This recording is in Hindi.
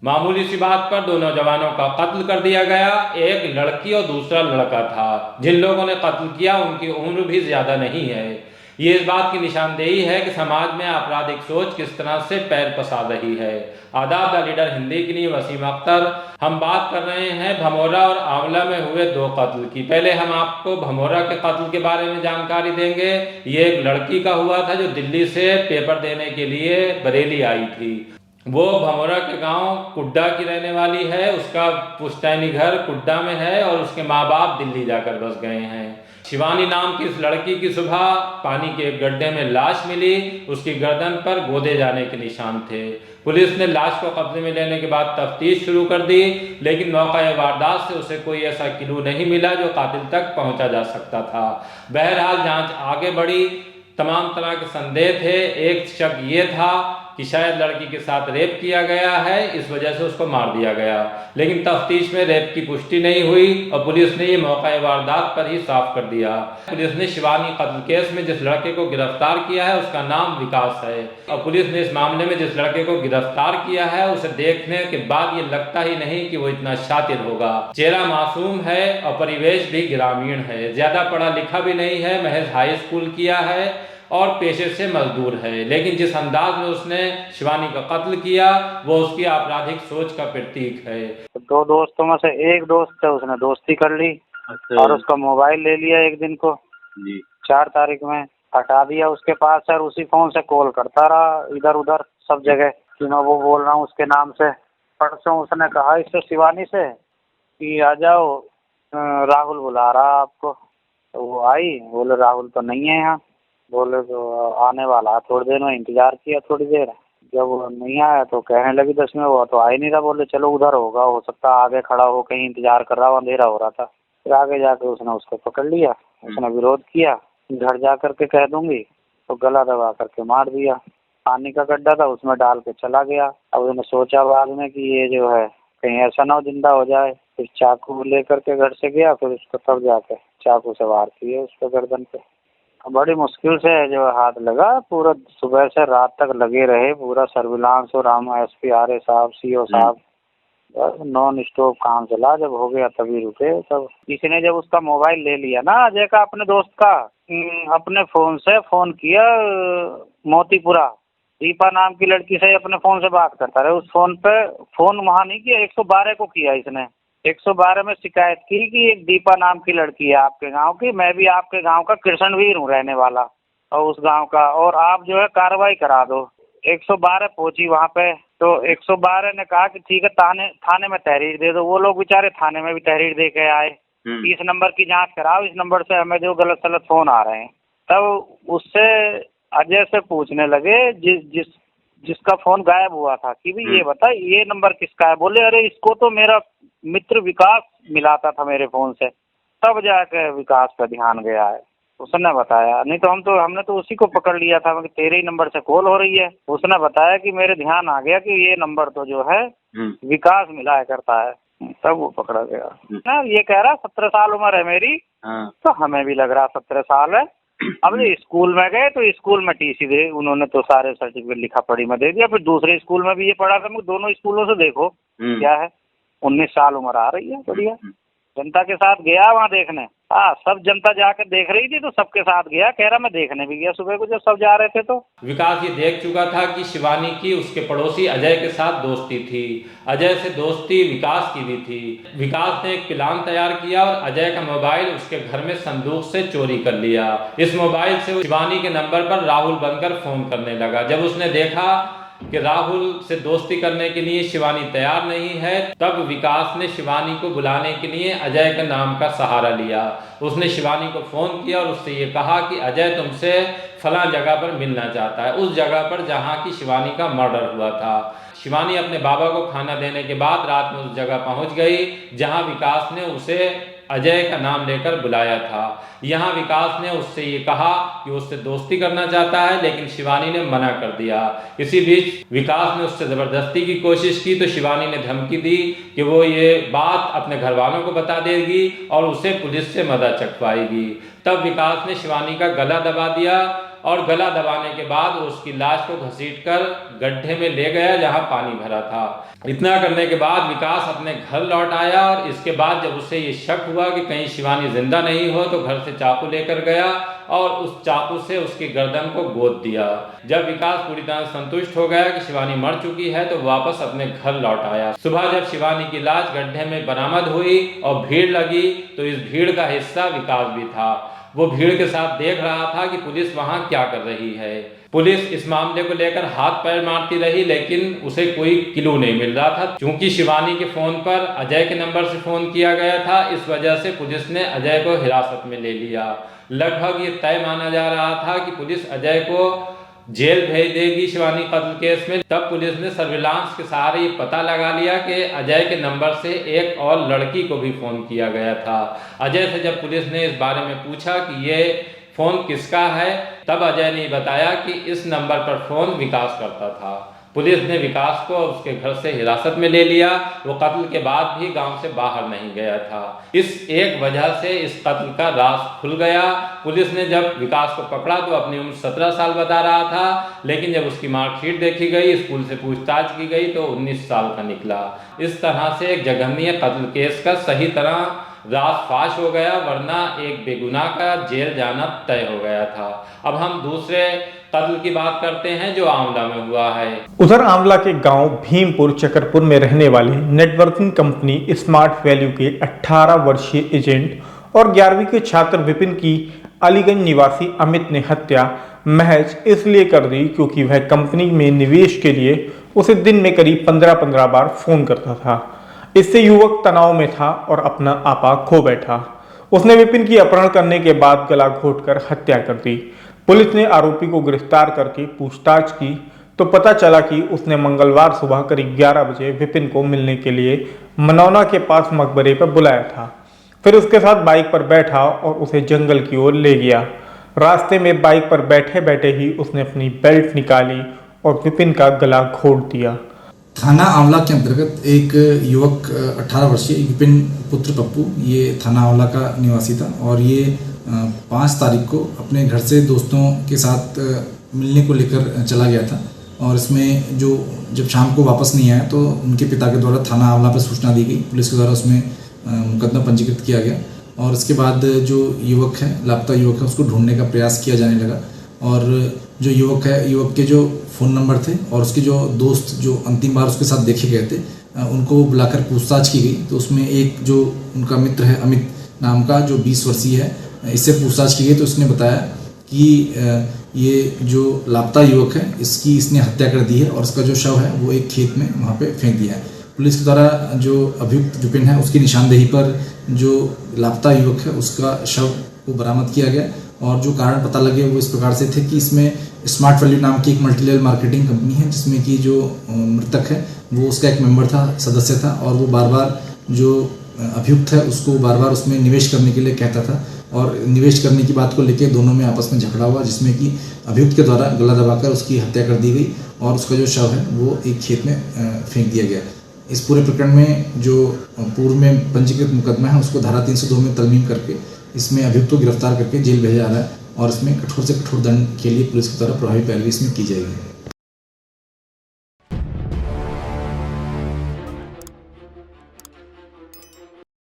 मामूली सी बात पर दो नौजवानों का कत्ल कर दिया गया। एक लड़की और दूसरा लड़का था। जिन लोगों ने कत्ल किया उनकी उम्र भी ज्यादा नहीं है। ये इस बात की निशानदेही है कि समाज में आपराधिक सोच किस तरह से पैर पसार रही है। आदाब, द लीडर हिंदी के लिए वसीम अख्तर। हम बात कर रहे हैं भमोरा और आंवला में हुए दो कत्ल की। पहले हम आपको भमोरा के कत्ल के बारे में जानकारी देंगे। ये एक लड़की का हुआ था जो दिल्ली से पेपर देने के लिए बरेली आई थी। वो भमोरा के गांव कुड्डा की रहने वाली है। उसका पुश्तैनी घर कुड्डा में है और उसके माँ बाप दिल्ली जाकर बस गए हैं। शिवानी नाम की इस लड़की की सुबह पानी के एक गड्ढे में लाश मिली। उसकी गर्दन पर गोदे जाने के निशान थे। पुलिस ने लाश को कब्जे में लेने के बाद तफ्तीश शुरू कर दी, लेकिन मौका वारदात से उसे कोई ऐसा क्लू नहीं मिला जो कातिल तक पहुंचा जा सकता था। बहरहाल जांच आगे बढ़ी। तमाम तरह के संदेह थे। एक शक ये था कि शायद लड़की के साथ रेप किया गया है, इस वजह से उसको मार दिया गया, लेकिन तफ्तीश में रेप की पुष्टि नहीं हुई और पुलिस ने ये मौका वारदात पर ही साफ कर दिया। पुलिस ने शिवानी कत्ल केस में जिस लड़के को गिरफ्तार किया है उसका नाम विकास है और पुलिस ने इस मामले में जिस लड़के को गिरफ्तार किया है उसे देखने के बाद ये लगता ही नहीं कि वो इतना शातिर होगा। चेहरा मासूम है और परिवेश भी ग्रामीण है। ज्यादा पढ़ा लिखा भी नहीं है, महज हाई स्कूल किया है और पेशे से मजदूर है, लेकिन जिस अंदाज में उसने शिवानी का कत्ल किया वो उसकी आपराधिक सोच का प्रतीक है। दो दोस्तों में से एक दोस्त है, उसने दोस्ती कर ली। अच्छा और उसका मोबाइल ले लिया एक दिन को जी। 4 तारीख में, हटा दिया उसके पास और उसी फोन से कॉल करता रहा इधर उधर सब जगह कि मैं वो बोल रहा हूँ उसके नाम से। परसों उसने कहा इससे शिवानी से कि आ जाओ, राहुल बुला रहा आपको। तो वो आई, बोले राहुल तो नहीं है यहाँ। बोले तो आने वाला, थोड़ी देर में इंतजार किया थोड़ी देर, जब वो नहीं आया तो कहने लगी 10 में वो तो आ ही नहीं रहा। बोले चलो उधर होगा, हो सकता आगे खड़ा हो कहीं इंतजार कर रहा हो, अंधेरा हो रहा था। फिर आगे जाके उसने उसको पकड़ लिया। उसने विरोध किया, घर जा करके कह दूंगी, तो गला दबा करके मार दिया। पानी का गड्ढा था उसमें डाल के चला गया। अब उसने सोचा बाद में कि ये जो है कहीं ऐसा ना हो जिंदा हो जाए। फिर चाकू लेकर के घर से गया, फिर उसको तब जाके चाकू से वार किए उस पर गर्दन पे। बड़ी मुश्किल से जो हाथ लगा, पूरा सुबह से रात तक लगे रहे, पूरा सर्विलांस और हम एसपी आरए साहब, सीओ साहब, नॉन स्टॉप काम चला। जब हो गया तभी रुके। तब किसी ने जब उसका मोबाइल ले लिया ना अजय का, अपने दोस्त का, अपने फोन से फोन किया मोतीपुरा, दीपा नाम की लड़की से अपने फोन से बात करता रहे। उस फोन पे फोन वहाँ नहीं किया, 112 को किया इसने। 112 में शिकायत की कि एक दीपा नाम की लड़की है आपके गांव की, मैं भी आपके गांव का कृष्णवीर हूँ रहने वाला और उस गांव का, और आप जो है कार्रवाई करा दो। 112 पहुंची वहां पे, तो 112 ने कहा कि ठीक है थाने में तहरीर दे दो। वो लोग बेचारे थाने में भी तहरीर दे के आए। इस नंबर की जांच कराओ, इस नंबर से हमें जो गलत सलत फोन आ रहे हैं। तब उससे अजय से पूछने लगे जिसका फोन गायब हुआ था कि भाई ये बता ये नंबर किसका है। बोले अरे इसको तो मेरा मित्र विकास मिलाता था मेरे फोन से। तब जाके विकास पर ध्यान गया है, उसने बताया। नहीं तो हमने तो उसी को पकड़ लिया था कि तेरे ही नंबर से कॉल हो रही है। उसने बताया कि मेरे ध्यान आ गया कि ये नंबर तो जो है विकास मिलाया करता है। तब वो पकड़ा गया ना। ये कह रहा 17 साल उम्र है मेरी। तो हमें भी लग रहा 17 साल है। अब स्कूल में गए तो स्कूल में टीसी दे, उन्होंने तो सारे सर्टिफिकेट लिखा पढ़ी में दे दिया। फिर दूसरे स्कूल में भी ये पढ़ा था। दोनों स्कूलों से देखो क्या है, 19 साल उम्र आ रही है। बढ़िया। जनता के साथ गया वहाँ देखने। हाँ, सब जनता जाकर देख रही थी तो सबके साथ गया। कह रहा मैं देखने भी गया सुबह को जब सब जा रहे थे। तो विकास ये देख चुका था कि शिवानी की उसके पड़ोसी अजय के साथ दोस्ती थी। अजय से दोस्ती विकास की भी थी। विकास ने एक प्लान तैयार किया और अजय का मोबाइल उसके घर में संदूक से चोरी कर लिया। इस मोबाइल से वो शिवानी के नंबर पर राहुल बनकर फोन करने लगा। जब उसने देखा कि राहुल से दोस्ती करने के लिए शिवानी तैयार नहीं है, तब विकास ने शिवानी को बुलाने के लिए अजय के नाम का सहारा लिया। उसने शिवानी को फोन किया और उससे ये कहा कि अजय तुमसे फलां जगह पर मिलना चाहता है, उस जगह पर जहां की शिवानी का मर्डर हुआ था। शिवानी अपने बाबा को खाना देने के बाद रात में उस जगह पहुंच गई जहां विकास ने उसे अजय का नाम लेकर बुलाया था। यहाँ विकास ने उससे ये कहा कि उससे दोस्ती करना चाहता है, लेकिन शिवानी ने मना कर दिया। इसी बीच विकास ने उससे जबरदस्ती की कोशिश की तो शिवानी ने धमकी दी कि वो ये बात अपने घर वालों को बता देगी और उसे पुलिस से मदद चखवाएगी। तब विकास ने शिवानी का गला दबा दिया और गला दबाने के बाद उसकी लाश को घसीटकर गड्ढे में ले गया जहां पानी भरा था। इतना करने के बाद विकास अपने घर लौट आया और इसके बाद जब उसे ये शक हुआ कि कहीं शिवानी जिंदा नहीं हो तो घर से चाकू लेकर गया और उस चाकू से उसकी गर्दन को गोद दिया। जब विकास पूरी तरह संतुष्ट हो गया कि शिवानी मर चुकी है तो वापस अपने घर लौट आया। सुबह जब शिवानी की लाश गड्ढे में बरामद हुई और भीड़ लगी तो इस भीड़ का हिस्सा विकास भी था। वो भीड़ के साथ देख रहा था कि पुलिस वहां क्या कर रही है। पुलिस इस मामले को लेकर हाथ पैर मारती रही लेकिन उसे कोई क्लू नहीं मिल रहा था। क्योंकि शिवानी के फोन पर अजय के नंबर से फोन किया गया था, इस वजह से पुलिस ने अजय को हिरासत में ले लिया। लगभग ये तय माना जा रहा था कि पुलिस अजय को जेल भेज देगी शिवानी कत्ल केस में। तब पुलिस ने सर्विलांस के सहारे ये पता लगा लिया कि अजय के नंबर से एक और लड़की को भी फोन किया गया था। अजय से जब पुलिस ने इस बारे में पूछा कि ये फोन किसका है, तब अजय ने बताया कि इस नंबर पर फोन विकास करता था। पुलिस ने विकास को उसके घर से हिरासत में ले लिया। वो कत्ल के बाद भी गांव से बाहर नहीं गया था। इस एक वजह से इस कत्ल का राज खुल गया। पुलिस ने जब विकास को पकड़ा तो अपनी उम्र 17 साल बता रहा था, लेकिन जब उसकी मार्कशीट देखी गई, स्कूल से पूछताछ की गई तो 19 साल का निकला। इस तरह से एक जघन्य कत्ल केस का सही तरह राज फाश हो गया, वरना एक बेगुनाह का जेल जाना तय हो गया था। अब हम दूसरे कत्ल की बात करते हैं जो आंवला में हुआ है। उधर आंवला के गांव भीमपुर चकरपुर में रहने वाले नेटवर्किंग कंपनी स्मार्ट वैल्यू के 18 वर्षीय एजेंट और 11वीं के छात्र विपिन की अलीगंज निवासी अमित ने हत्या महज इसलिए कर दी क्योंकि वह कंपनी में निवेश के लिए उसे दिन में करीब 15-15 बार फोन करता था। इससे युवक तनाव में था और अपना आपा खो बैठा। उसने विपिन की अपहरण करने के बाद गला घोंटकर हत्या कर दी। पुलिस ने आरोपी को गिरफ्तार करके पूछताछ की तो पता चला कि उसने मंगलवार सुबह करीब 11 बजे विपिन को मिलने के लिए मनौना के पास मकबरे पर बुलाया था। फिर उसके साथ बाइक पर बैठा और उसे जंगल की ओर ले गया। रास्ते में बाइक पर बैठे बैठे ही उसने अपनी बेल्ट निकाली और विपिन का गला घोंट दिया। थाना आंवला के अंतर्गत एक युवक 18 वर्षीय विपिन पुत्र पप्पू, ये थाना आंवला का निवासी था और ये 5 तारीख को अपने घर से दोस्तों के साथ मिलने को लेकर चला गया था। और इसमें जब शाम को वापस नहीं आया तो उनके पिता के द्वारा थाना आंवला पर सूचना दी गई। पुलिस के द्वारा उसमें मुकदमा पंजीकृत किया गया और इसके बाद जो युवक है, लापता युवक है, उसको ढूंढने का प्रयास किया जाने लगा। और जो युवक है, युवक के जो फ़ोन नंबर थे और उसके जो दोस्त जो अंतिम बार उसके साथ देखे गए थे, उनको बुलाकर पूछताछ की गई। तो उसमें एक जो उनका मित्र है अमित नाम का, जो 20 वर्षीय है, इससे पूछताछ की गई तो उसने बताया कि ये जो लापता युवक है इसने हत्या कर दी है और इसका जो शव है वो एक खेत में वहाँ पे फेंक दिया है। पुलिस के द्वारा जो अभियुक्त विपिन है उसकी निशानदेही पर जो लापता युवक है उसका शव को बरामद किया गया। और जो कारण पता लगे वो इस प्रकार से थे कि इसमें स्मार्ट वैल्यू नाम की एक मल्टी लेवल मार्केटिंग कंपनी है जिसमें कि जो मृतक है वो उसका एक मेंबर था, सदस्य था और वो बार बार जो अभियुक्त है उसको बार बार उसमें निवेश करने के लिए कहता था। और निवेश करने की बात को लेकर दोनों में आपस में झगड़ा हुआ जिसमें कि अभियुक्त के द्वारा गला दबाकर उसकी हत्या कर दी गई और उसका जो शव है वो एक खेत में फेंक दिया गया। इस पूरे प्रकरण में जो पूर्व में पंजीकृत मुकदमा है उसको धारा 302 में तरमीम करके इसमें अभियुक्त को गिरफ्तार करके जेल भेजा जा रहा है और इसमें कठोर से कठोर दंड के लिए पुलिस के द्वारा प्रभावी पैरवी इसमें की जाएगी।